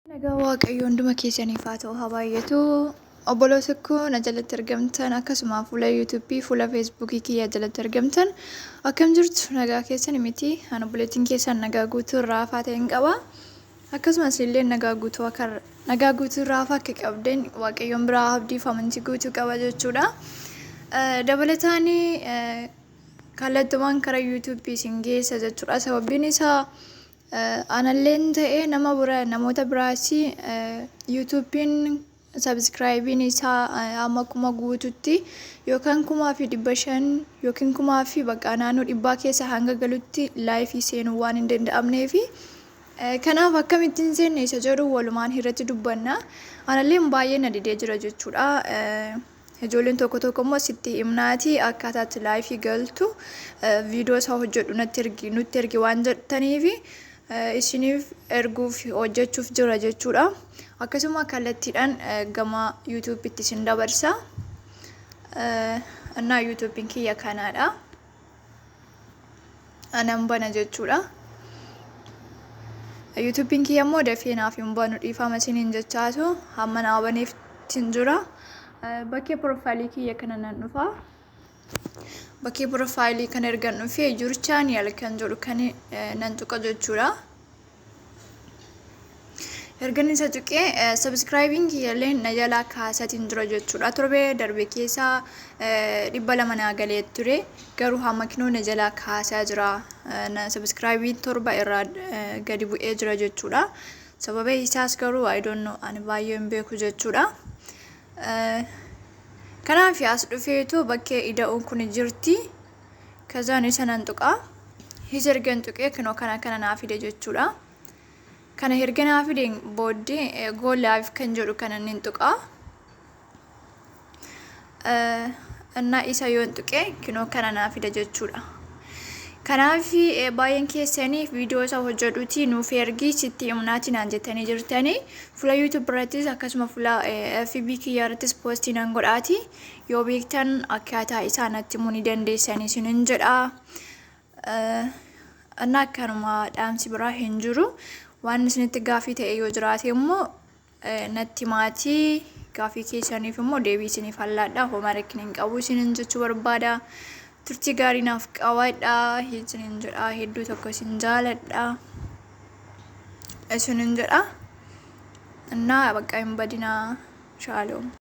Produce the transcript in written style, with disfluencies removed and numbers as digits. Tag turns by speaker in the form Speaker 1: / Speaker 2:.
Speaker 1: Nagaa Waaqayyo hunduma keessaniif haa ta'u habaayatu obboloota koo na jalatti argamtan akkasuma fuula YouTube fuula Facebook kiyya jalatti argamtan akkam jirtu nagaa keessan miti ana buleetiin keessan nagaa guutuu raafaa ta'een qaba akkasumas illee nagaa guutuu raafaa akka qabden Waaqayyoon biraa abdiif amantii guutuu qaba jechuudha. Dabalataani kallattumaan karaa YouTube isin geessa jechuudha. Sababiin isaa analleen ta'ee namoota biraasi YouTube'n subscribe'n isaa amma kuma guututti yookaan 1500 yookiin 1000 bakka naannoo 100 keessa hanga galutti live seenuu waan hin danda'amneefi kanaaf akkamittiin seenne isa jedhu walumaan irratti dubbanna. Analleen baay'ee na didee jira jechuudha. Ijoolleen tokko immoo sitti himnaati akkaataatti live galtu viidiyoo isaa hojjedhu nutti ergi waan jettaniifi isiniif erguuf hojjechuuf jira jechuudha. Akkasuma kallattiidhaan gama YouTube'itti isin dabarsa. Annaa YouTube'n kiyya kanaadha. Anan bana jechuudha. YouTube'n kiyya immoo dafee naaf hin banu dhiifama isiniin jechaatu hamma naa baneef jira. Bakkee profaayilii kiyya kana nan dhufa. Bakkee profaayilii kan ergan dhufee jiru chaaneel kan jedhu kan nan tuqa jechuudha. Ergan isa tuqee subscribing kiyyalee na jalaa kaasatiin jira jechuudha. Torbee darbe keessa 200 naa galee ture garuu hamma kinoo na jalaa kaasaa jira. Subscribing torba irraa gadi bu'ee jira jechuudha. Sababa isaas garuu I don't know ani baay'ee hin beeku jechuudha. Kanaaf as dhufeetu bakkee ida'uun kun jirti. Kazaan isa nan tuqa. Isa ergan tuqee kinoo kana naa fide jechuudha. Kana erga naa fideen booddee go live kan jedhu kana nin tuqa. Innaa isa yoon tuqee kinoo kana naa fide jechuudha. Kanaaf baay'een keessanii viidiyoo isaa hojjedhuuti nuuf ergi sitti himnaati naan jettanii jirtanii fuula YouTube irrattis akkasuma fuula FB kiyya irrattis poostii nan godhaati yoo beektan akkaataa isaa natti himuu ni dandeessanii isinin jedha. Annaa akkanuma dhaamsi biraa hin jiru waan isinitti gaafii ta'e yoo jiraate immoo natti maatii gaafii keessaniif immoo deebii isiniif hallaadha homaa rakkina hin qabu isinin jechuu barbaada. Turtii gaarii naaf qabaadha isinin jedha hedduu tokko isin jaaladha isinin jedha. Innaa bakka hin badinaa shaaloom.